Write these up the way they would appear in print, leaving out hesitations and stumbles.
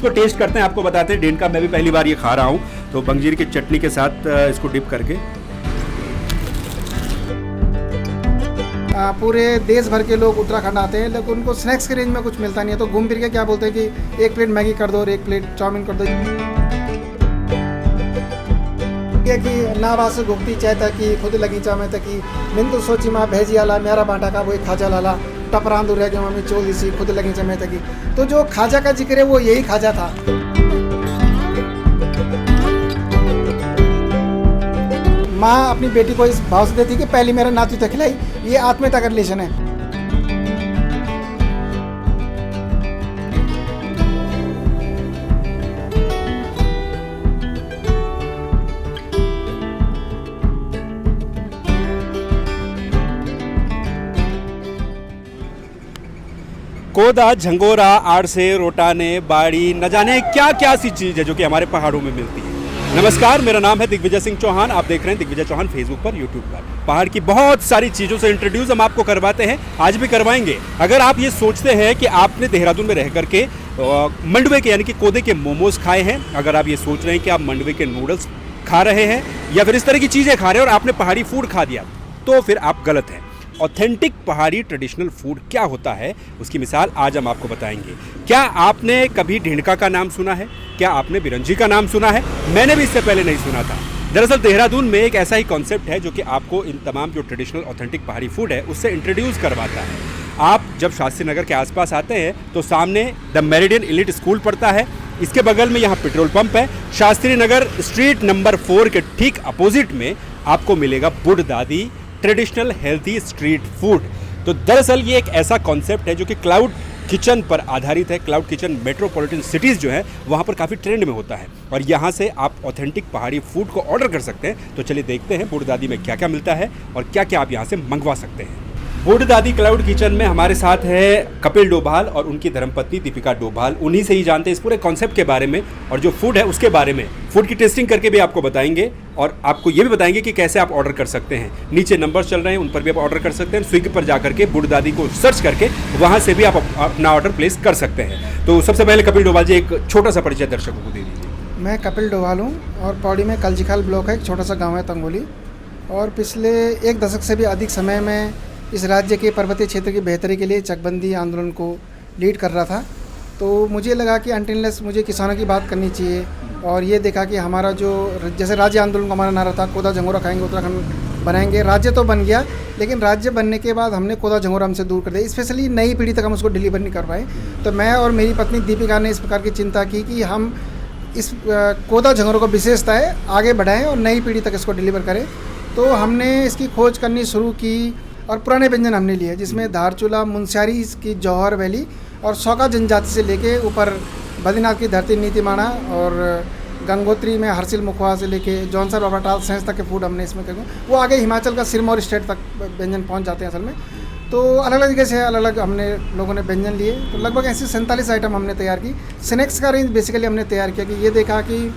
इसको टेस्ट करते हैं, आपको बताते हैं। डेन का मैं भी पहली बार ये खा रहा हूँ, तो बंजीर की चटनी के साथ इसको डिप करके। पूरे देश भर के लोग उत्तराखंड आते हैं, लेकिन उनको स्नैक्स के रेंज में कुछ मिलता नहीं है, तो घूम फिर के क्या बोलते हैं कि एक प्लेट मैगी कर दो और एक प्लेट चाउमीन कर दो। कि ना वास घुगती चाहता कि खुद लगी चामे तकी मैंने तो सोची माँ भेजी आला मेरा बाटा का वो खाजा लाला टपरान दूर रह गया मम्मी चोल सी खुद लगी चामे तकी। तो जो खाजा का जिक्र है वो यही खाजा था। माँ अपनी बेटी को इस भाव से देती कि पहली मेरा नातू तक खिलाई, ये आत्मीयता का रिलेशन है। कोदा, झंगोरा, आड़से, रोटाने, बाड़ी, न जाने क्या क्या सी चीज़ है जो कि हमारे पहाड़ों में मिलती है। नमस्कार, मेरा नाम है दिग्विजय सिंह चौहान। आप देख रहे हैं दिग्विजय चौहान फेसबुक पर, यूट्यूब पर। पहाड़ की बहुत सारी चीज़ों से इंट्रोड्यूस हम आपको करवाते हैं, आज भी करवाएंगे। अगर आप ये सोचते हैं कि आपने देहरादून में रह करके मंडवे के यानी कि कोदे के मोमोज खाए हैं, अगर आप ये सोच रहे हैं कि आप मंडवे के नूडल्स खा रहे हैं या फिर इस तरह की चीज़ें खा रहे हैं और आपने पहाड़ी फूड खा दिया, तो फिर आप गलत हैं। ऑथेंटिक पहाड़ी ट्रेडिशनल फूड क्या होता है, उसकी मिसाल आज हम आपको बताएंगे। क्या आपने कभी ढिंढका का नाम सुना है? क्या आपने बिरंजी का नाम सुना है? मैंने भी इससे पहले नहीं सुना था। दरअसल देहरादून में एक ऐसा ही कॉन्सेप्ट है जो कि आपको इन तमाम जो ट्रेडिशनल ऑथेंटिक पहाड़ी फूड है उससे इंट्रोड्यूस करवाता है। आप जब शास्त्री नगर के आसपास आते हैं तो सामने द मेरिडियन एलीट स्कूल पड़ता है, इसके बगल में यहाँ पेट्रोल पंप है। शास्त्री नगर स्ट्रीट नंबर 4 के ठीक अपोजिट में आपको मिलेगा बुढ़ दादी ट्रेडिशनल हेल्थी स्ट्रीट फूड। तो दरअसल ये एक ऐसा कॉन्सेप्ट है जो कि क्लाउड किचन पर आधारित है। क्लाउड किचन मेट्रोपॉलिटन सिटीज़ जो है वहाँ पर काफ़ी ट्रेंड में होता है और यहाँ से आप ऑथेंटिक पहाड़ी फूड को ऑर्डर कर सकते हैं। तो चलिए देखते हैं बुढ़ दादी में क्या क्या मिलता है और क्या क्या आप यहाँ से मंगवा सकते हैं। बुढ़ दादी क्लाउड किचन में हमारे साथ है कपिल डोभाल और उनकी धर्मपत्नी दीपिका डोभाल। उन्हीं से ही जानते हैं इस पूरे कॉन्सेप्ट के बारे में और जो फूड है उसके बारे में। फूड की टेस्टिंग करके भी आपको बताएंगे और आपको ये भी बताएंगे कि कैसे आप ऑर्डर कर सकते हैं। नीचे नंबर चल रहे हैं, उन पर भी आप ऑर्डर कर सकते हैं। स्विगी पर जा करके बुढ़ दादी को सर्च करके वहाँ से भी आप अपना ऑर्डर प्लेस कर सकते हैं। तो सबसे पहले कपिल डोभाल जी एक छोटा सा परिचय दर्शकों को दे दीजिए। मैं कपिल डोभाल हूँ और पौड़ी में कलजीखाल ब्लॉक है, एक छोटा सा गाँव है तंगोली, और पिछले एक दशक से भी अधिक समय में इस राज्य के पर्वतीय क्षेत्र की बेहतरी के लिए चकबंदी आंदोलन को लीड कर रहा था। तो मुझे लगा कि अनटिलनेस मुझे किसानों की बात करनी चाहिए और ये देखा कि हमारा जो जैसे राज्य आंदोलन का हमारा नारा था कोदा झंगोरा खाएंगे उत्तराखंड बनाएंगे, राज्य तो बन गया लेकिन राज्य बनने के बाद हमने कोदा झंगोरा हमसे दूर कर दिया। स्पेशली नई पीढ़ी तक हम उसको डिलीवर नहीं कर पाए। तो मैं और मेरी पत्नी दीपिका ने इस प्रकार की चिंता की कि हम इस कोदा झंगोरा को विशेषता है आगे बढ़ाएँ और नई पीढ़ी तक इसको डिलीवर करें। तो हमने इसकी खोज करनी शुरू की और पुराने व्यंजन हमने लिए जिसमें धारचूला, मुनस्यारी की जौहर वैली और सौका जनजाति से लेके ऊपर बद्रीनाथ की धरती नीतिमाणा और गंगोत्री में हर्षिल मुखवा से लेके जौनसर बाबा टाल सेंस तक के फूड हमने इसमें कर। वो आगे हिमाचल का सिरमौर स्टेट तक व्यंजन पहुंच जाते हैं असल में। तो अलग अलग जगह से अलग अलग हमने लोगों ने व्यंजन लिए। तो लगभग ऐसे 47 आइटम हमने तैयार की। स्नैक्स का रेंज बेसिकली हमने तैयार किया कि ये देखा कि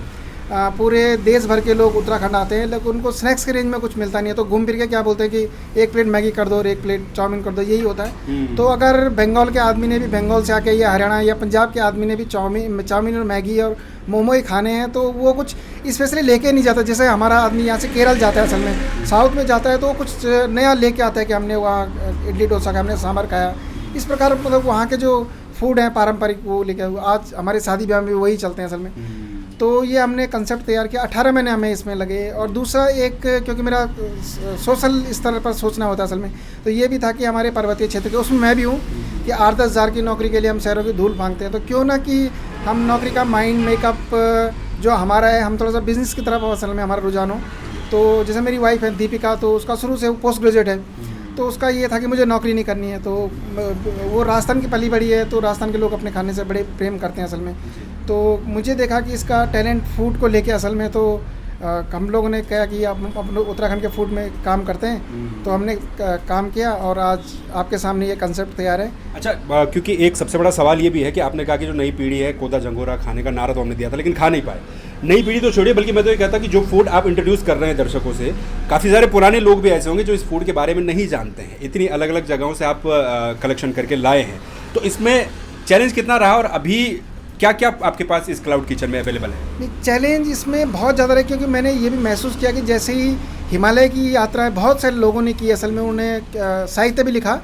पूरे देश भर के लोग उत्तराखंड आते हैं लेकिन उनको स्नैक्स के रेंज में कुछ मिलता नहीं है, तो घूम फिर के क्या बोलते हैं कि एक प्लेट मैगी कर दो और एक प्लेट चाउमीन कर दो, यही होता है। तो अगर बंगाल के आदमी ने भी बंगाल से आके या हरियाणा या पंजाब के आदमी ने भी चाउमीन और मैगी और मोमो ही खाने हैं तो वो कुछ स्पेशली लेके नहीं जाता। जैसे हमारा आदमी यहाँ से केरल जाता है, असल में साउथ में जाता है तो कुछ नया लेके आता है कि हमने वहाँ इडली डोसा का हमने सांभर खाया। इस प्रकार मतलब वहाँ के जो फूड हैं पारंपरिक वो लेके आज हमारे शादी ब्याह में वही चलते हैं असल में। तो ये हमने कंसेप्ट तैयार किया। 18 महीने हमें इसमें लगे। और दूसरा एक क्योंकि मेरा सोशल स्तर पर सोचना होता है असल में, तो ये भी था कि हमारे पर्वतीय क्षेत्र के उसमें मैं भी हूँ कि 8-10 हज़ार की नौकरी के लिए हम शहरों की धूल फांगते हैं, तो क्यों ना कि हम नौकरी का माइंड मेकअप जो हमारा है हम थोड़ा सा बिजनेस की तरफ असल में हमारा रुझान हो। तो जैसे मेरी वाइफ है दीपिका, तो उसका शुरू से पोस्ट ग्रेजुएट है, तो उसका ये था कि मुझे नौकरी नहीं करनी है। तो वो राजस्थान की पली बड़ी है, तो राजस्थान के लोग अपने खाने से बड़े प्रेम करते हैं असल में। तो मुझे देखा कि इसका टैलेंट फूड को लेके असल में तो हम लोगों ने कहा कि आप अपने उत्तराखंड के फूड में काम करते हैं, तो हमने काम किया और आज आपके सामने ये कंसेप्ट तैयार है। अच्छा, क्योंकि एक सबसे बड़ा सवाल ये भी है कि आपने कहा कि जो नई पीढ़ी है कोदा झंगोरा खाने का नारा तो हमने दिया था लेकिन खा नहीं पाए। नई पीढ़ी तो छोड़िए, बल्कि मैं तो ये कहता कि जो फूड आप इंट्रोड्यूस कर रहे हैं दर्शकों से, काफ़ी सारे पुराने लोग भी ऐसे होंगे जो इस फूड के बारे में नहीं जानते हैं। इतनी अलग अलग जगहों से आप कलेक्शन करके लाए हैं, तो इसमें चैलेंज कितना रहा और अभी क्या क्या आपके पास इस क्लाउड किचन में अवेलेबल है? नहीं, चैलेंज इसमें बहुत ज़्यादा रहे, क्योंकि मैंने ये भी महसूस किया कि जैसे ही हिमालय की यात्राएं बहुत सारे लोगों ने की, असल में उन्होंने साहित्य भी लिखा,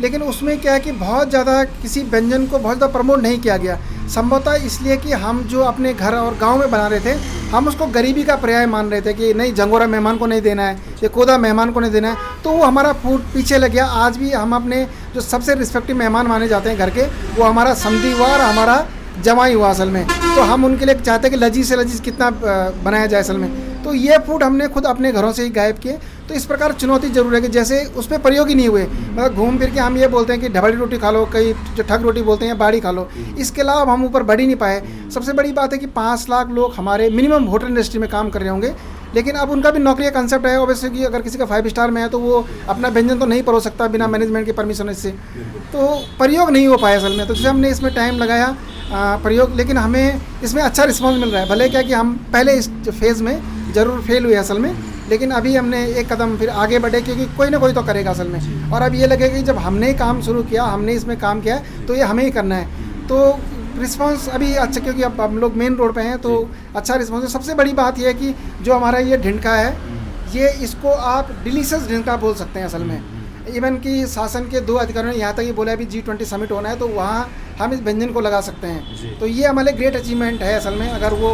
लेकिन उसमें क्या है कि बहुत ज़्यादा किसी व्यंजन को बहुत ज़्यादा प्रमोट नहीं किया गया। संभवतः इसलिए कि हम जो अपने घर और गांव में बना रहे थे, हम उसको गरीबी का पर्याय मान रहे थे कि नहीं, झंगोरा मेहमान को नहीं देना है, ये कोदा मेहमान को नहीं देना है, तो वो हमारा फूड पीछे लग गया। आज भी हम अपने जो सबसे रिस्पेक्टिव मेहमान माने जाते हैं घर के, वो हमारा समधी हुआ और हमारा जमाई हुआ असल में, तो हम उनके लिए चाहते हैं कि लजीज से लजीज कितना बनाया जाए असल में। तो ये फूड हमने खुद अपने घरों से ही गायब किए। तो इस प्रकार चुनौती जरूर है कि जैसे उस पर प्रयोग ही नहीं हुए, मतलब घूम फिर के हम ये बोलते हैं कि ढबड़ी रोटी खा लो, कई जो ठग रोटी बोलते हैं बाड़ी खा लो, इसके अलावा हम ऊपर बढ़ ही नहीं पाए। सबसे बड़ी बात है कि 5 लाख लोग हमारे मिनिमम होटल इंडस्ट्री में काम कर रहे होंगे, लेकिन अब उनका भी नौकरी का कंसेप्ट है ऑब्वियसली कि अगर किसी का 5 स्टार में है तो वो अपना व्यंजन तो नहीं परोस सकता बिना मैनेजमेंट की परमिशन से, तो प्रयोग नहीं हो पाया असल में। तो जैसे हमने इसमें टाइम लगाया प्रयोग, लेकिन हमें इसमें अच्छा रिस्पॉन्स मिल रहा है। भले क्या कि हम पहले इस फेज़ में ज़रूर फेल हुए असल में, लेकिन अभी हमने एक कदम फिर आगे बढ़े, क्योंकि कोई ना कोई तो करेगा असल में। और अब ये लगेगा कि जब हमने काम शुरू किया, हमने इसमें काम किया है, तो ये हमें ही करना है। तो रिस्पांस अभी अच्छा, क्योंकि अब हम लोग मेन रोड पे हैं तो अच्छा रिस्पांस है। सबसे बड़ी बात यह है कि जो हमारा ये ढिंढका है, ये इसको आप डिलीशियस ढिंढका बोल सकते हैं असल में। इवन कि शासन के 2 अधिकारियों ने यहाँ तक ये बोला है भी G20 समिट होना है तो वहाँ हम इस व्यंजन को लगा सकते हैं। तो ये हमारे ग्रेट अचीवमेंट है असल में, अगर वो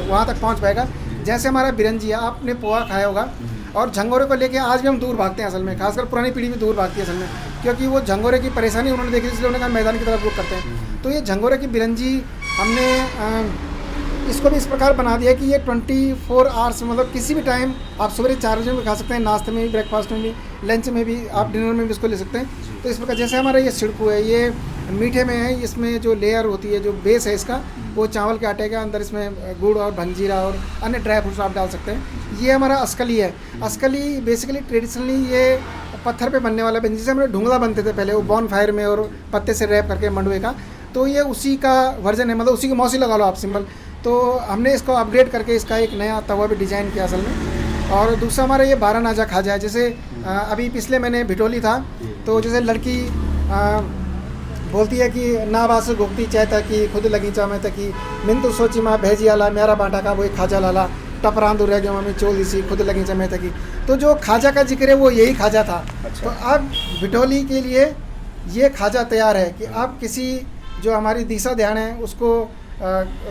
वहाँ तक पहुँच पाएगा। जैसे हमारा बिरंजी है, आपने पोहा खाया होगा, और झंगोरे को लेके आज भी हम दूर भागते हैं असल में, खासकर पुरानी पीढ़ी भी दूर भागती है असल में, क्योंकि वो झंगोरे की परेशानी उन्होंने देखी, इसलिए उन्होंने कहा मैदान की तरफ रुख करते हैं। तो ये झंगोरे की बिरंजी हमने इसको भी इस प्रकार बना दिया कि ये 24 आवर्स, मतलब किसी भी टाइम आप सुबह 4 बजे में खा सकते हैं, नाश्ते में भी, ब्रेकफास्ट में भी, लंच में भी, आप डिनर में भी इसको ले सकते हैं। तो इस प्रकार जैसे हमारा ये सिड़कू है, ये मीठे में है, इसमें जो लेयर होती है, जो बेस है इसका, वो चावल के आटे का, अंदर इसमें गुड़ और भंजीरा और अन्य ड्राई फ्रूट्स आप डाल सकते हैं। ये हमारा अस्कली है। अस्कली बेसिकली ट्रेडिशनली ये पत्थर पे बनने वाला व्यंजन, जैसे हमारे ढुंगला बनते थे पहले, वो बॉन फायर में और पत्ते से रैप करके मंडुए का, तो ये उसी का वर्जन है, मतलब उसी की मौसी लगा लो आप सिंपल। तो हमने इसको अपग्रेड करके इसका एक नया तवा भी डिज़ाइन किया असल में। और दूसरा हमारा ये 12 नाजा खाजा है। जैसे अभी पिछले महीने भिटोली था, तो जैसे लड़की बोलती है कि ना बास गुप्ती चाहता कि खुद लगी चा मैं तकी, मिन तो सोची माँ भेजी आला मेरा बाटा का वो खाजा लाला, टपरांदू रह गया मम्मी चोल सी खुद लगी चा मैं तकी। तो जो खाजा का जिक्र है वो यही खाजा था। तो अब भिटोली के लिए ये खाजा तैयार है कि अब किसी जो हमारी दिशा ध्यान है उसको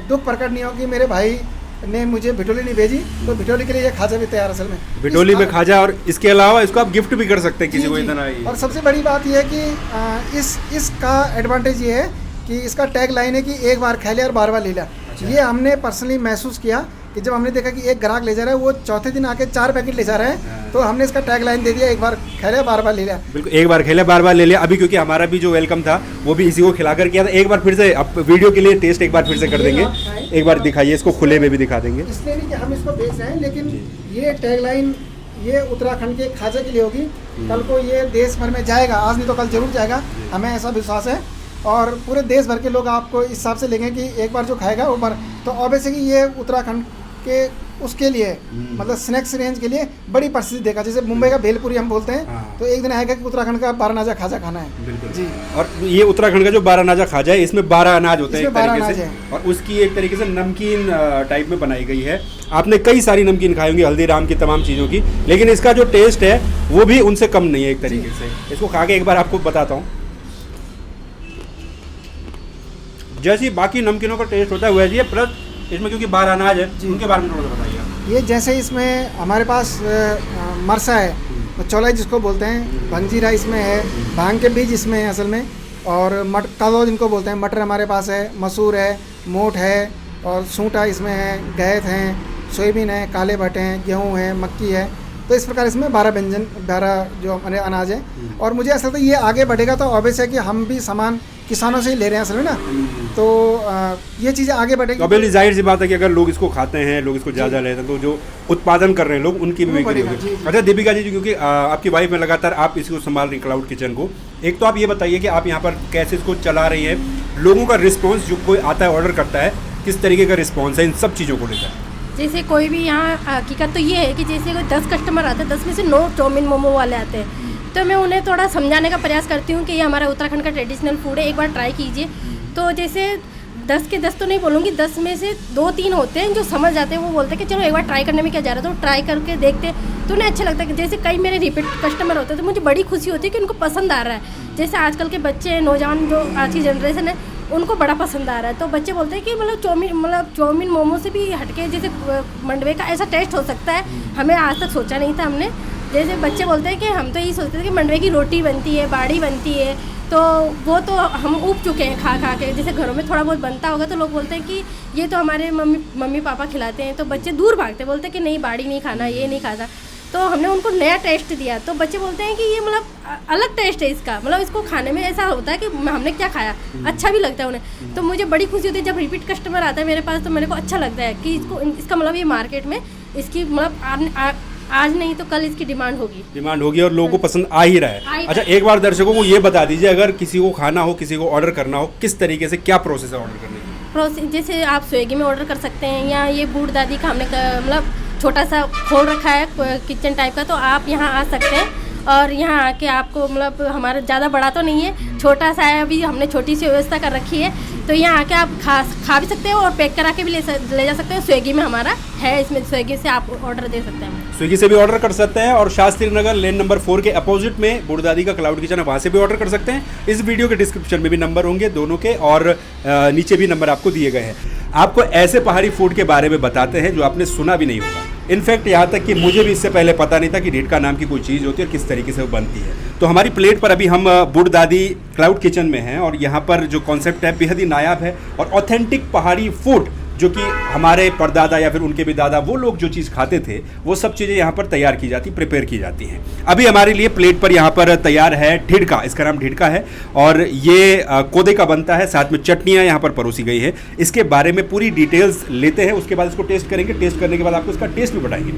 दुख प्रकट नहीं हो कि मेरे भाई ने मुझे भिटोली नहीं भेजी, तो भिटोली के लिए ये खाजा भी तैयार असल में। भिटोली में खाजा, और इसके अलावा इसको आप गिफ्ट भी कर सकते हैं किसी को इतना ही। और सबसे बड़ी बात ये है कि इसका एडवांटेज ये है कि इसका टैग लाइन है कि एक बार खा लिया और बार बार ले लिया। ये हमने पर्सनली महसूस किया कि जब हमने देखा कि एक ग्राहक ले जा रहा है, वो चौथे दिन आके 4 पैकेट ले जा रहे हैं, तो हमने इसका टैग लाइन दे दिया, एक बार खा लिया बार बार ले लिया। बिल्कुल, एक बार खेले बार बार ले लिया। अभी क्योंकि हमारा भी जो वेलकम था वो भी इसी को खिलाकर किया था। एक बार फिर से अब वीडियो के लिए टेस्ट एक बार फिर से कर देंगे, एक बार दिखाइए इसको, खुले में भी दिखा देंगे। इसलिए नहीं कि हम इसको बेच रहे हैं, लेकिन ये टैग लाइन ये उत्तराखंड के खाजा के लिए होगी। कल को ये देश भर में जाएगा, आज नहीं तो कल जरूर जाएगा, हमें ऐसा विश्वास है। और पूरे देश भर के लोग आपको इस हिसाब से लेंगे कि एक बार जो खाएगा वो बार, तो ऑब्वियसली ये उत्तराखंड के उसके लिए मतलब स्नैक्स रेंज के लिए बड़ी प्रसिद्ध देगा। जैसे मुंबई का भेलपुरी हम बोलते हैं, तो एक दिन आएगा कि उत्तराखंड का 12 नाजा खाजा खाना है। बिल्कुल जी। और ये उत्तराखंड का जो 12 नाजा खाजा है, इसमें 12 अनाज होते हैं एक 12 तरीके से, अनाज और उसकी एक तरीके से नमकीन टाइप में बनाई गई है। आपने कई सारी नमकीन खाई होंगी हल्दीराम की, तमाम चीज़ों की, लेकिन इसका जो टेस्ट है वो भी उनसे कम नहीं है एक तरीके से। इसको खा के एक बार आपको बताता हूँ, जैसी बाकी नमकीनों का टेस्ट होता है वैसे ही, प्लस इसमें क्योंकि 12 अनाज है, उनके बारे में थोड़ा सा बताइए। ये जैसे इसमें हमारे पास मरसा है, चौलाई जिसको बोलते हैं, भंजीरा इसमें है, भांग के बीज इसमें है असल में, और तलो जिनको बोलते हैं, मटर हमारे पास है, मसूर है, मोठ है, और सूटा इसमें है, गैथ हैं, सोयाबीन है, काले भट्टे हैं, गेहूँ है, मक्की है। तो इस प्रकार इसमें 12 व्यंजन, 12 जो हमारे अनाज है। और मुझे ऐसा लगता है ये आगे बढ़ेगा तो ऑब्वियस है कि हम भी सामान किसानों से ही ले रहे हैं असल में ना, तो ये चीज़ें आगे बढ़ेगी। ऑब्वियसली जाहिर सी बात है कि अगर लोग इसको खाते हैं, लोग इसको ज़्यादा लेते हैं, तो जो उत्पादन कर रहे हैं लोग, उनकी भी बिक्री होगी। अच्छा दीपिका जी, क्योंकि आपकी वाइफ में लगातार आप इसको संभाल रही क्लाउड किचन को, एक तो आप ये बताइए कि आप यहाँ पर कैसे इसको चला रही हैं, लोगों का रिस्पॉन्स, जो कोई आता है ऑर्डर करता है, किस तरीके का रिस्पॉन्स है इन सब चीज़ों को लेकर? जैसे कोई भी यहाँ हकीकत तो ये है कि जैसे कोई 10 कस्टमर आते हैं, 10 में से 9 चाउमीन मोमो वाले आते हैं, तो मैं उन्हें थोड़ा समझाने का प्रयास करती हूँ कि ये हमारा उत्तराखंड का ट्रेडिशनल फूड है, एक बार ट्राई कीजिए। तो जैसे 10 के 10 तो नहीं बोलूँगी, 10 में से 2-3 होते हैं जो समझ जाते हैं। वो बोलते हैं कि चलो एक बार ट्राई करने में क्या जा रहा है, तो ट्राई करके देखते हैं तो उन्हें अच्छा लगता है। कि जैसे कई मेरे रिपीट कस्टमर होते हैं तो मुझे बड़ी खुशी होती है कि उनको पसंद आ रहा है। जैसे आजकल के बच्चे नौजवान जो आज की जनरेशन है उनको बड़ा पसंद आ रहा है। तो बच्चे बोलते हैं कि मतलब चाउमीन मोमो से भी हटके जैसे मंडवे का ऐसा टेस्ट हो सकता है, हमें आज तक सोचा नहीं था हमने। जैसे बच्चे बोलते हैं कि हम तो यही सोचते थे कि मंडवे की रोटी बनती है, बाड़ी बनती है, तो वो तो हम ऊब चुके हैं खा खा के। जैसे घरों में थोड़ा बहुत बनता होगा तो लोग बोलते हैं कि ये तो हमारे मम्मी पापा खिलाते हैं, तो बच्चे दूर भागते, बोलते हैं कि नहीं बाड़ी नहीं खाना, ये नहीं खाना। तो हमने उनको नया टेस्ट दिया तो बच्चे बोलते हैं कि ये मतलब अलग टेस्ट है इसका, मतलब इसको खाने में ऐसा होता है कि हमने क्या खाया, अच्छा भी लगता है उन्हें। तो मुझे बड़ी खुशी होती है जब रिपीट कस्टमर आता है मेरे पास, तो मेरे को अच्छा लगता है कि इसका मतलब ये मार्केट में इसकी मतलब आज नहीं तो कल इसकी डिमांड होगी और लोगों को पसंद आ ही रहा है। अच्छा, एक बार दर्शकों को ये बता दीजिए, अगर किसी को खाना हो, किसी को ऑर्डर करना हो, किस तरीके से क्या प्रोसेस है ऑर्डर करने की? प्रोसेस जैसे आप स्विगी में ऑर्डर कर सकते हैं, या ये बूढ़ दादी का हमने मतलब छोटा सा खोल रखा है किचन टाइप का, तो आप यहाँ आ सकते हैं और यहाँ आके आपको मतलब हमारा ज़्यादा बड़ा तो नहीं है, छोटा सा है, अभी हमने छोटी सी व्यवस्था कर रखी है। तो यहाँ आके आप खा भी सकते हो और पैक करा के भी ले जा सकते हो। स्विगी में हमारा है, इसमें स्विगी से आप ऑर्डर दे सकते हैं, स्विगी से भी ऑर्डर कर सकते हैं। और शास्त्री नगर लेन नंबर 4 के अपोजिट में बूढ़ दादी का क्लाउड किचन है, वहाँ से भी ऑर्डर कर सकते हैं। इस वीडियो के डिस्क्रिप्शन में भी नंबर होंगे दोनों के, और नीचे भी नंबर आपको दिए गए हैं। आपको ऐसे पहाड़ी फूड के बारे में बताते हैं जो आपने सुना भी नहीं होगा। इनफैक्ट यहाँ तक कि मुझे भी इससे पहले पता नहीं था कि ढीडका नाम की कोई चीज़ होती है और किस तरीके से वो बनती है। तो हमारी प्लेट पर अभी हम बूढ़ दादी क्लाउड किचन में हैं और यहाँ पर जो कॉन्सेप्ट है बेहद ही नायाब है और ऑथेंटिक पहाड़ी फूड, जो कि हमारे परदादा या फिर उनके भी दादा वो लोग जो चीज़ खाते थे वो सब चीज़ें यहाँ पर तैयार की जाती, प्रिपेयर की जाती हैं। अभी हमारे लिए प्लेट पर यहाँ पर तैयार है ढीडका, इसका नाम ढीडका है और ये कोदे का बनता है, साथ में चटनियाँ यहाँ पर परोसी गई है। इसके बारे में पूरी डिटेल्स लेते हैं, उसके बाद इसको टेस्ट करेंगे। टेस्ट करने के बाद आपको इसका टेस्ट भी बताएंगे।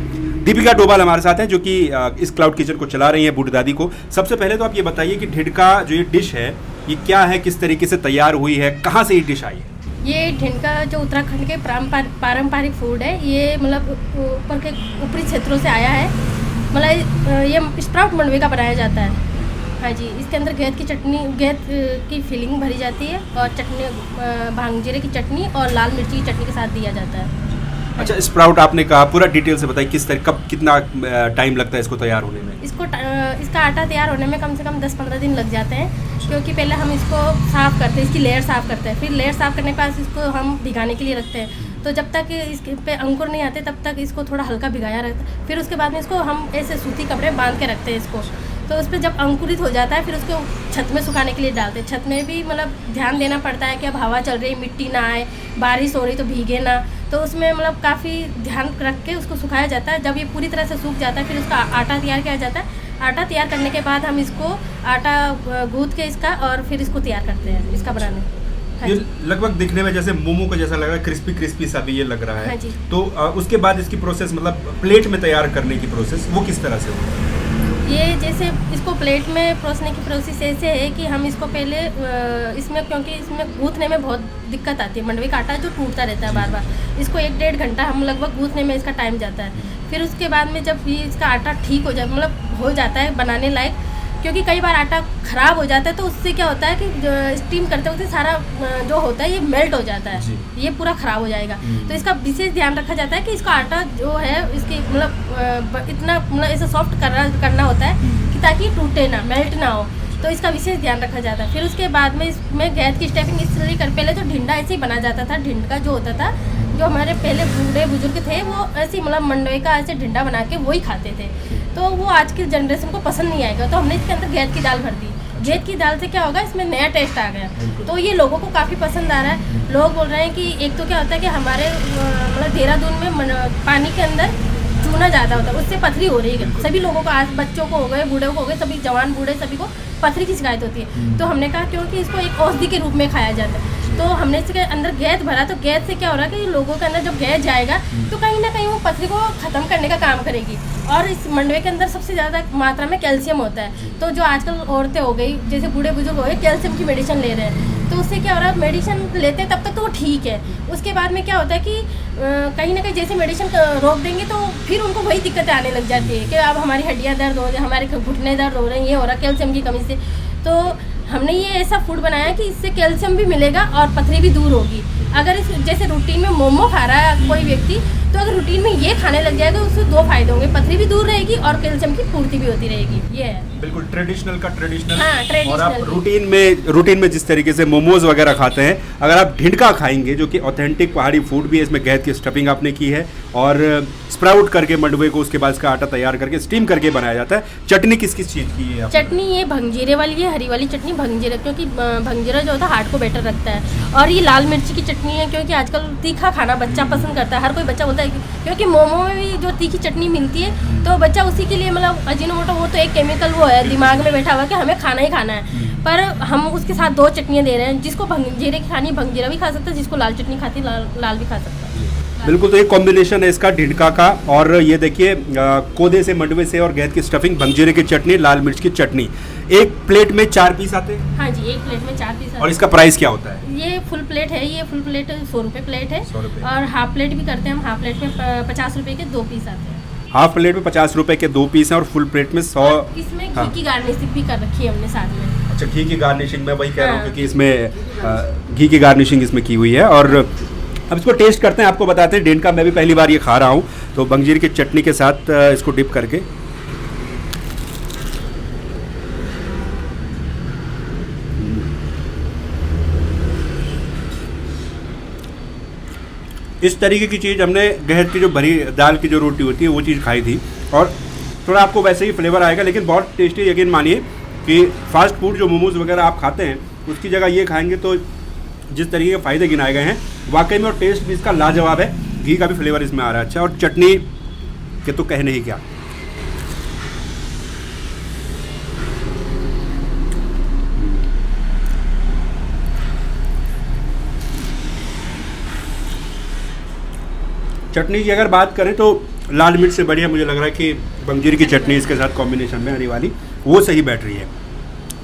दीपिका डोभाल हमारे साथ हैं जो कि इस क्लाउड किचन को चला रही है बूढ़ दादी को। सबसे पहले तो आप ये बताइए कि ढीडका जो ये डिश है ये क्या है, किस तरीके से तैयार हुई है, कहाँ से ये डिश आई है? ये ढीडका जो उत्तराखंड के पारंपरिक फूड है, ये मतलब ऊपर के ऊपरी क्षेत्रों से आया है। मतलब ये स्प्राउट मंडवे का बनाया जाता है। हाँ जी, इसके अंदर गेहूं की चटनी, गेहूं की फिलिंग भरी जाती है और चटनी भांग जीरे की चटनी और लाल मिर्ची की चटनी के साथ दिया जाता है। अच्छा, स्प्राउट आपने कहा, पूरा डिटेल से बताइए किस तरह, कब, कितना टाइम लगता है इसको तैयार होने में? इसका आटा तैयार होने में कम से कम 10-15 दिन लग जाते हैं, क्योंकि पहले हम इसको साफ़ करते हैं, इसकी लेयर साफ़ करते हैं, फिर लेयर साफ़ करने के बाद इसको हम भिगाने के लिए रखते हैं। तो जब तक इसके पे अंकुर नहीं आते तब तक इसको थोड़ा हल्का भिगाया रहता है। फिर उसके बाद में इसको हम ऐसे सूती कपड़े बांध के रखते हैं इसको। तो उस पर जब अंकुरित हो जाता है फिर उसको छत में सुखाने के लिए डालते हैं। छत में भी मतलब ध्यान देना पड़ता है कि अब हवा चल रही, मिट्टी ना आए, बारिश हो रही तो भीगे ना, तो उसमें मतलब काफ़ी ध्यान रख के उसको सुखाया जाता है। जब ये पूरी तरह से सूख जाता है फिर उसका आटा तैयार किया जाता है। आटा तैयार करने के बाद हम इसको आटा गूँथ के इसका और फिर इसको तैयार करते हैं इसका बनाने। ये लगभग दिखने में जैसे मोमो का जैसा लग रहा है, क्रिस्पी क्रिस्पी सा भी ये लग रहा है। हाँ जी। तो उसके बाद इसकी प्रोसेस, मतलब प्लेट में तैयार करने की प्रोसेस, वो किस तरह से होती है? ये जैसे इसको प्लेट में परोसने की प्रोसेस ऐसे है कि हम इसको पहले इसमें, क्योंकि इसमें गूँथने में बहुत दिक्कत आती है, मंडवे का आटा जो टूटता रहता है बार बार, इसको 1-1.5 घंटा हम लगभग गूँथने में इसका टाइम जाता है। फिर उसके बाद में जब ये इसका आटा ठीक हो जाए, मतलब हो जाता है बनाने लायक, क्योंकि कई बार आटा ख़राब हो जाता है तो उससे क्या होता है कि स्टीम करते वक्त सारा जो होता है ये मेल्ट हो जाता है, ये पूरा ख़राब हो जाएगा। तो इसका विशेष ध्यान रखा जाता है कि इसका आटा जो है इसकी मतलब इतना मतलब ऐसा सॉफ्ट करना होता है कि ताकि टूटे ना, मेल्ट ना हो, तो इसका विशेष ध्यान रखा जाता है। फिर उसके बाद में इसमें गैस की स्टेपिंग इस तरह कर, पहले तो ढिंडा ऐसे ही बना जाता था। ढिंडा जो होता था, जो हमारे पहले बूढ़े बुजुर्ग थे वो ऐसे मतलब मंडवे का ऐसे ढिंडा बना के वही खाते थे, तो वो आज की जनरेशन को पसंद नहीं आएगा। तो हमने इसके अंदर गेहूं की दाल भर दी। गेहूं की दाल से क्या होगा, इसमें नया टेस्ट आ गया, तो ये लोगों को काफ़ी पसंद आ रहा है। लोग बोल रहे हैं कि एक तो क्या होता है कि हमारे मतलब देहरादून में पानी के अंदर चूना ज़्यादा होता है, उससे पथरी हो रही है सभी लोगों को, आज बच्चों को हो गए, बूढ़े को हो गए, सभी जवान बूढ़े सभी को पथरी की शिकायत होती है। तो हमने कहा क्योंकि इसको एक औषधि के रूप में खाया जाता है, तो हमने इसके अंदर गैस भरा। तो गैस से क्या हो रहा है कि लोगों के अंदर जब गैस जाएगा तो कहीं ना कहीं वो पथरी को ख़त्म करने का काम करेगी। और इस मंडवे के अंदर सबसे ज़्यादा मात्रा में कैल्शियम होता है, तो जो आजकल औरतें हो गई, जैसे बूढ़े बुजुर्ग हो गए, कैल्शियम की मेडिसिन ले रहे हैं, तो उससे क्या हो रहा है, मेडिसिन लेते हैं तब तक तो वो ठीक है, उसके बाद में क्या होता है कि कहीं ना कहीं जैसे मेडिसिन रोक देंगे तो फिर उनको वही दिक्कतें आने लग जाती है कि अब हमारी हड्डियाँ दर्द हो रही है, हमारे घुटने दर्द हो रहे हैं, ये हो रहा है कैल्शियम की कमी से। तो हमने ये ऐसा फूड बनाया कि इससे कैल्शियम भी मिलेगा और पथरी भी दूर होगी। अगर इस जैसे रूटीन में मोमो खा रहा है कोई व्यक्ति, तो अगर रूटीन में ये खाने लग जाएगा उससे 2 फायदे होंगे, पथरी भी दूर रहेगी और कैल्शियम की पूर्ति भी होती रहेगी। ये है बिल्कुल ट्रेडिशनल का ट्रेडिशनल। हाँ, ट्रेडिशनल और आप भी। रूटीन में जिस तरीके से मोमोज वगैरह खाते हैं, अगर आप ढिंडका खाएंगे जो कि ऑथेंटिक पहाड़ी फूड भी है, इसमें गेहूं की स्टफिंग आपने की है और स्प्राउट करके मंडवे को उसके बाद इसका आटा तैयार करके स्टीम करके बनाया जाता है। चटनी किस किस चीज़ की है? चटनी ये भंगजीरे वाली है, हरी वाली चटनी भंगजीरा, क्योंकि भंगजीरा जो होता है हार्ट को बेटर रखता है। और ये लाल मिर्ची की चटनी है, क्योंकि आजकल तीखा खाना बच्चा पसंद करता है, हर कोई बच्चा बोलता है क्योंकि मोमो में भी जो तीखी चटनी मिलती है तो बच्चा उसी के लिए, मतलब अजीनोमोटो वो तो एक केमिकल वो है दिमाग में बैठा हुआ कि हमें खाना ही खाना है, पर हम उसके साथ 2 चटनियाँ दे रहे हैं। जिसको भंगजीरे की खानी भंगजीरा भी खा सकता है, जिसको लाल चटनी खाती लाल भी खा सकता है। बिल्कुल, तो ये कॉम्बिनेशन है इसका ढिंडका का। और ये देखिए कोदे से, मंडवे से और गेहूं की स्टफिंग, भंगजीरे की चटनी, लाल मिर्च की चटनी। एक प्लेट में 4 पीस आते हैं? हाँ जी, एक प्लेट में 4 पीस। और इसका प्राइस क्या होता है? ये फुल प्लेट है, ये फुल प्लेट 100 रुपये प्लेट है। 100 रुपये। और हाफ प्लेट भी करते हैं हम, हाफ प्लेट में 50 रुपये के 2 पीस आते हैं। हाफ प्लेट में 50 रुपए के 2 पीस हैं और फुल प्लेट में 100। इसमें हाँ। घी की गार्निशिंग भी कर रखी है हमने साथ में। अच्छा, घी की गार्निशिंग मैं वही कह रहा हूँ हाँ। क्योंकि इसमें घी की गार्निशिंग इसमें की हुई है। और अब इसको टेस्ट करते हैं, आपको बताते हैं। ढिंडका मैं भी पहली बार ये खा रहा हूँ, तो भंगजीरे की चटनी के साथ इसको डिप करके। इस तरीके की चीज़ हमने गेहूं की जो भरी दाल की जो रोटी होती है वो चीज़ खाई थी, और थोड़ा आपको वैसे ही फ्लेवर आएगा, लेकिन बहुत टेस्टी। यकीन मानिए कि फास्ट फूड जो मोमोज वगैरह आप खाते हैं उसकी जगह ये खाएंगे तो जिस तरीके के फ़ायदे गिनाए गए हैं वाकई में, और टेस्ट भी इसका लाजवाब है। घी का भी फ्लेवर इसमें आ रहा है अच्छा, और चटनी के तो कहने ही क्या। चटनी की अगर बात करें तो लाल मिर्च से बढ़िया मुझे लग रहा है कि भंगजीरे की चटनी इसके साथ कॉम्बिनेशन में हरी वाली वो सही बैठ रही है।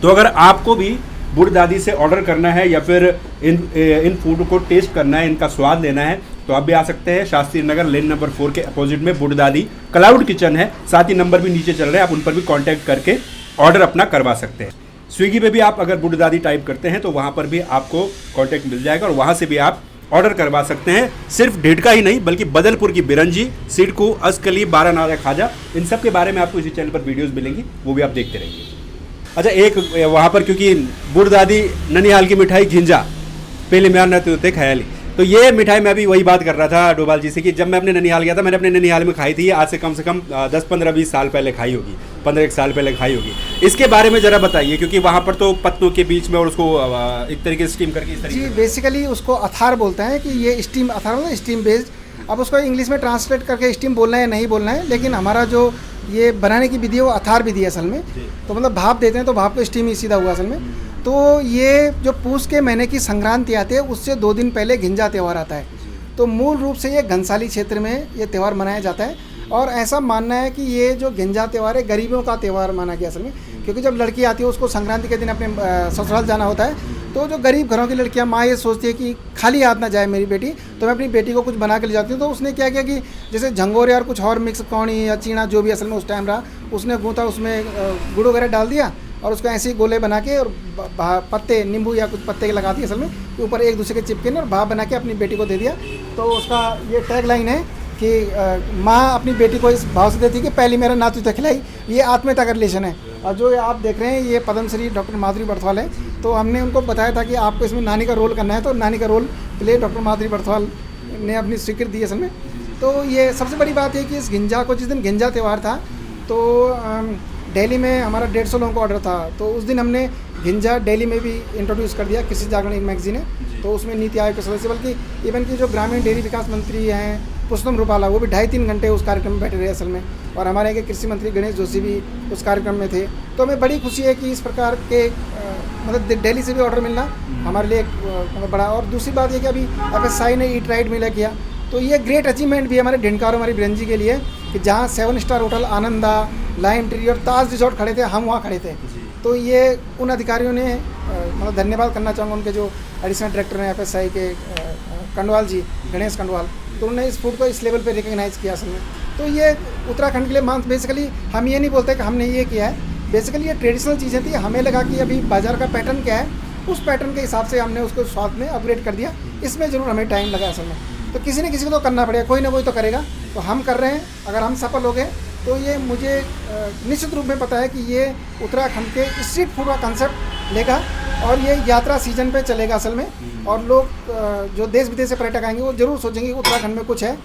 तो अगर आपको भी बुढ़ दादी से ऑर्डर करना है या फिर इन फूड को टेस्ट करना है, इनका स्वाद लेना है, तो आप भी आ सकते हैं। शास्त्री नगर लेन नंबर 4 के अपोजिट में बुढ़ दादी क्लाउड किचन है। साथ ही नंबर भी नीचे चल रहे हैं, आप उन पर भी कांटेक्ट करके ऑर्डर अपना करवा सकते हैं। स्विगी पे भी आप अगर बुढ़ दादी टाइप करते हैं तो वहाँ पर भी आपको कांटेक्ट मिल जाएगा और वहाँ से भी आप ऑर्डर करवा सकते हैं। सिर्फ ढिंडका ही नहीं बल्कि बदलपुर की बिरंजी, सिडकू, असकली, बारानारा खाजा, इन सब के बारे में आपको इसी चैनल पर वीडियोस मिलेंगी, वो भी आप देखते रहिए। अच्छा, एक वहाँ पर क्योंकि बुढ़ दादी ननिहाल की मिठाई घिंजा पहले म्यान रहते होते ख्याली, तो ये मिठाई मैं भी वही बात कर रहा था डोभाल जी से कि जब मैं अपने ननिहाल गया था, मैंने अपने ननिहाल में खाई थी। आज से कम 10, 15, 20 साल पहले खाई होगी, 15 साल पहले खाई होगी। इसके बारे में ज़रा बताइए, क्योंकि वहाँ पर तो पत्तों के बीच में और उसको एक तरीके से स्टीम करके इस तरीके जी, बेसिकली उसको अथार बोलते हैं कि ये स्टीम अथार मतलब स्टीम बेस्ड। अब उसको इंग्लिश में ट्रांसलेट करके स्टीम बोलना है या नहीं बोलना है, लेकिन हमारा जो ये बनाने की विधि है वो अथार विधि है असल में। तो मतलब भाप देते हैं तो भाप को स्टीम ही सीधा हुआ असल में। तो ये जो पूस के महीने की संक्रांति आती है उससे 2 दिन पहले घिंजा त्यौहार आता है। तो मूल रूप से ये घनसाली क्षेत्र में ये त्यौहार मनाया जाता है और ऐसा मानना है कि ये जो घिंजा त्यौहार है गरीबों का त्यौहार माना गया असल में, क्योंकि जब लड़की आती है उसको संक्रांति के दिन अपने ससुराल जाना होता है। तो जो गरीब घरों की लड़कियां माँ ये सोचती है कि खाली हाथ ना जाए मेरी बेटी, तो मैं अपनी बेटी को कुछ बना के ले जाती हूँ। तो उसने क्या किया कि जैसे झंगोरे और कुछ और मिक्स कौड़ी या चीना जो भी असल में उस टाइम रहा, उसने गूँथा, उसमें गुड़ वगैरह डाल दिया और उसको ऐसे ही गोले बना के और पत्ते नींबू या कुछ पत्ते लगा दिए असल में ऊपर एक दूसरे के चिपके और भाप बना के अपनी बेटी को दे दिया। तो उसका ये टैग लाइन है कि माँ अपनी बेटी को इस भाव से देती है कि पहली मेरा नातू तो खिलाई। ये आत्मीयता का रिलेशन है। और जो आप देख रहे हैं ये पद्मश्री डॉक्टर माधुरी बर्थवाल है। तो हमने उनको बताया था कि आपको इसमें नानी का रोल करना है, तो नानी का रोल प्ले डॉक्टर माधुरी बर्थवाल ने अपनी स्वीकृति दी असल में। तो ये सबसे बड़ी बात है कि इस घिंजा को, जिस दिन घिंजा त्यौहार था तो दिल्ली में हमारा 150 लोगों का ऑर्डर था, तो उस दिन हमने घिंजा दिल्ली में भी इंट्रोड्यूस कर दिया, कृषि जागरण एक मैगजीन है। तो उसमें नीति आयोग के सदस्य, बल्कि इवन की जो ग्रामीण डेयरी विकास मंत्री हैं पुष्पम रूपाला, वो भी 2.5-3 घंटे उस कार्यक्रम में बैठे रहे असल में। और हमारे यहाँ के कृषि मंत्री गणेश जोशी भी उस कार्यक्रम में थे। तो हमें बड़ी खुशी है कि इस प्रकार के मतलब दिल्ली से भी ऑर्डर मिलना हमारे लिए मतलब बड़ा। और दूसरी बात ये कि अभी FSI ने ईट राइट मिला किया, तो ये ग्रेट अचीवमेंट भी है हमारे ढिंडका और हमारी बिरंजी के लिए कि जहाँ 7 star hotel Ananda, lime tree और ताज रिजॉर्ट खड़े थे, हम वहाँ खड़े थे। तो ये उन अधिकारियों ने मतलब धन्यवाद करना चाहूँगा उनके जो एडिशनल डायरेक्टर हैं FSI के कंडवाल जी, गणेश कंडवाल। तो उन्होंने इस फूड को इस लेवल पे रिकग्नाइज़ किया असल में। तो ये उत्तराखंड के लिए बेसिकली हम ये नहीं बोलते कि हमने ये किया है, बेसिकली ये ट्रेडिशनल चीज़ें थी, हमें लगा कि अभी बाज़ार का पैटर्न क्या है, उस पैटर्न के हिसाब से हमने उसको स्वाद में अपग्रेड कर दिया। इसमें ज़रूर हमें टाइम लगा असल में, तो किसी न किसी को तो करना पड़ेगा, कोई ना कोई तो करेगा। तो हम कर रहे हैं, अगर हम सफल हो गए तो ये मुझे निश्चित रूप में पता है कि ये उत्तराखंड के स्ट्रीट फूड का कंसेप्ट लेगा और ये यात्रा सीजन पे चलेगा असल में। और लोग जो देश विदेश से पर्यटक आएंगे वो जरूर सोचेंगे कि उत्तराखंड में कुछ है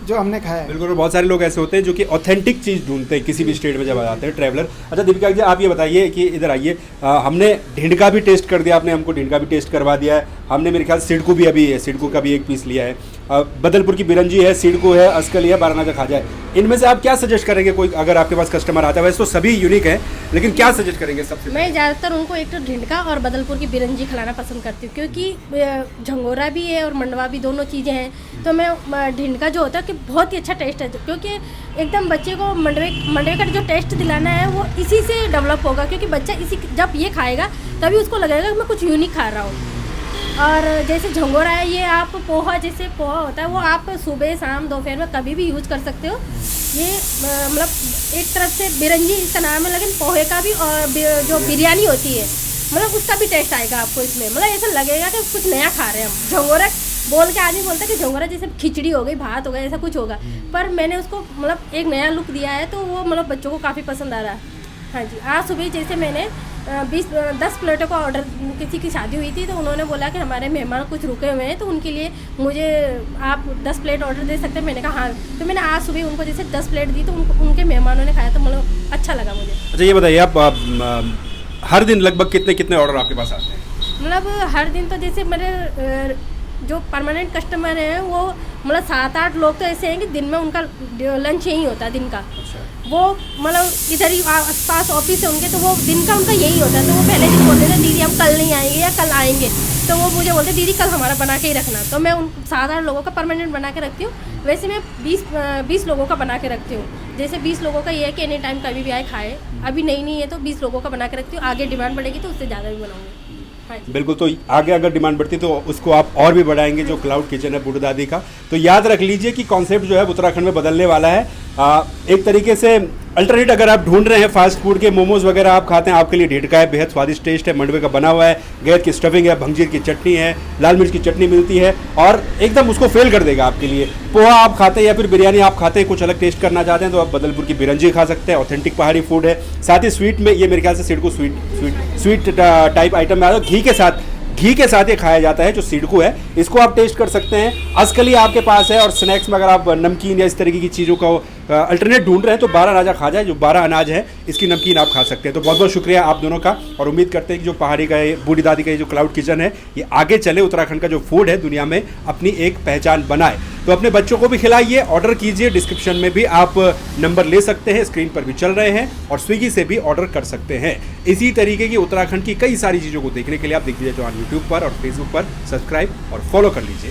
जो हमने खाया है। बिल्कुल, बहुत सारे लोग ऐसे होते हैं जो कि ऑथेंटिक चीज़ ढूंढते हैं किसी भी स्टेट में जब आते हैं ट्रैवलर। अच्छा दीपिका जी, आप ये बताइए कि इधर आइए, हमने ढिंड का भी टेस्ट कर दिया, आपने हमको ढिंड का भी टेस्ट करवा दिया है, हमने मेरे ख्याल सिडको भी अभी है, सिडको का भी एक पीस लिया है, बदलपुर की बिरंजी है, सिडको है, अस्कली है, बारानाजा खाजा है। इनमें से आप क्या सजेस्ट करेंगे, कोई अगर आपके पास कस्टमर आता है? वैसे तो सभी यूनिक है, लेकिन क्या सजेस्ट करेंगे सबसे? मैं ज़्यादातर उनको एक तो ढिंडका और बदलपुर की बिरंजी खिलाना पसंद करती हूँ, क्योंकि झंगोरा भी है और मंडवा भी, दोनों चीज़ें हैं। तो मैं ढिंडका जो होता है कि बहुत ही अच्छा टेस्ट है, क्योंकि एकदम बच्चे को मंडवे का जो टेस्ट दिलाना है वो इसी से डेवलप होगा, क्योंकि बच्चा इसी जब ये खाएगा तभी उसको लगेगा कि मैं कुछ यूनिक खा रहा हूँ। और जैसे झंगोरा है, ये आप पोहा, जैसे पोहा होता है वो आप सुबह शाम दोपहर में कभी भी यूज़ कर सकते हो। ये मतलब एक तरफ से बिरंजी इसका नाम है, लेकिन पोहे का भी और जो बिरयानी होती है मतलब उसका भी टेस्ट आएगा आपको इसमें। मतलब ऐसा लगेगा कि कुछ नया खा रहे हैं हम। झंगोरा बोल के आदमी बोलता है कि झंगोरा जैसे खिचड़ी हो गई, भात हो गया, ऐसा कुछ होगा, पर मैंने उसको मतलब एक नया लुक दिया है, तो वो मतलब बच्चों को काफ़ी पसंद आ रहा है। हाँ जी, आज सुबह जैसे मैंने 10 प्लेटों का ऑर्डर, किसी की शादी हुई थी तो उन्होंने बोला कि हमारे मेहमान कुछ रुके हुए हैं तो उनके लिए मुझे आप 10 प्लेट ऑर्डर दे सकते हैं। मैंने कहा हाँ, तो मैंने आज सुबह उनको जैसे 10 प्लेट दी तो उनके मेहमानों ने खाया, तो मतलब अच्छा लगा मुझे। अच्छा ये बताइए, आप हर दिन लगभग कितने कितने ऑर्डर आपके पास आते हैं? मतलब हर दिन तो जैसे मेरे जो परमानेंट कस्टमर हैं वो मतलब 7-8 लोग तो ऐसे हैं कि दिन में उनका लंच यही होता है दिन का। वो मतलब इधर ही आसपास ऑफिस है उनके, तो वो दिन का उनका यही होता है। तो वो पहले दिन बोलते थे दीदी हम कल नहीं आएंगे या कल आएंगे, तो वो मुझे बोलते दीदी कल हमारा बना के ही रखना। तो मैं उन 7-8 लोगों का परमानेंट बना के रखती हूँ। वैसे मैं 20 लोगों का बना के रखती हूँ। जैसे 20 लोगों का ये है कि एनी टाइम कभी भी आए खाए। अभी नहीं है तो 20 लोगों का बना के रखती हूँ। आगे डिमांड बढ़ेगी तो उससे ज़्यादा भी बनाऊँगी। हाँ बिल्कुल, तो आगे अगर डिमांड बढ़ती तो उसको आप और भी बढ़ाएंगे, जो क्लाउड किचन है बूढ़ी दादी का। तो याद रख लीजिए कि कॉन्सेप्ट जो है उत्तराखंड में बदलने वाला है। एक तरीके से अल्टरनेट अगर आप ढूंढ रहे हैं फास्ट फूड के, मोमोज वगैरह आप खाते हैं, आपके लिए ढिंडका है, बेहद स्वादिष्ट टेस्ट है, मंडवे का बना हुआ है, गैर की स्टफिंग है, भंगजीर की चटनी है, लाल मिर्च की चटनी मिलती है और एकदम उसको फेल कर देगा आपके लिए। पोहा आप खाते हैं या फिर बिरयानी आप खाते हैं, कुछ अलग टेस्ट करना चाहते हैं तो आप बदलपुर की बिरंजी खा सकते हैं, ऑथेंटिक पहाड़ी फूड है। साथ ही स्वीट में ये मेरे ख्याल से सिडको स्वीट टाइप आइटम में आता है, घी के साथ ये खाया जाता है जो सिडको है, इसको आप टेस्ट कर सकते हैं। अस्कली आपके पास है और स्नैक्स में अगर आप नमकीन या इस तरीके की चीज़ों का अल्टरनेट ढूंढ रहे हैं तो बारानाजा खाजा है, जो 12 अनाज है, इसकी नमकीन आप खा सकते हैं। तो बहुत बहुत शुक्रिया आप दोनों का और उम्मीद करते हैं कि जो पहाड़ी का बूढ़ी दादी का ये जो क्लाउड किचन है ये आगे चले, उत्तराखंड का जो फूड है दुनिया में अपनी एक पहचान बनाए। तो अपने बच्चों को भी खिलाइए, ऑर्डर कीजिए, डिस्क्रिप्शन में भी आप नंबर ले सकते हैं, स्क्रीन पर भी चल रहे हैं और स्विगी से भी ऑर्डर कर सकते हैं। इसी तरीके की उत्तराखंड की कई सारी चीज़ों को देखने के लिए आप दिग्विजय चौहान यूट्यूब पर और फेसबुक पर सब्सक्राइब और फॉलो कर लीजिए।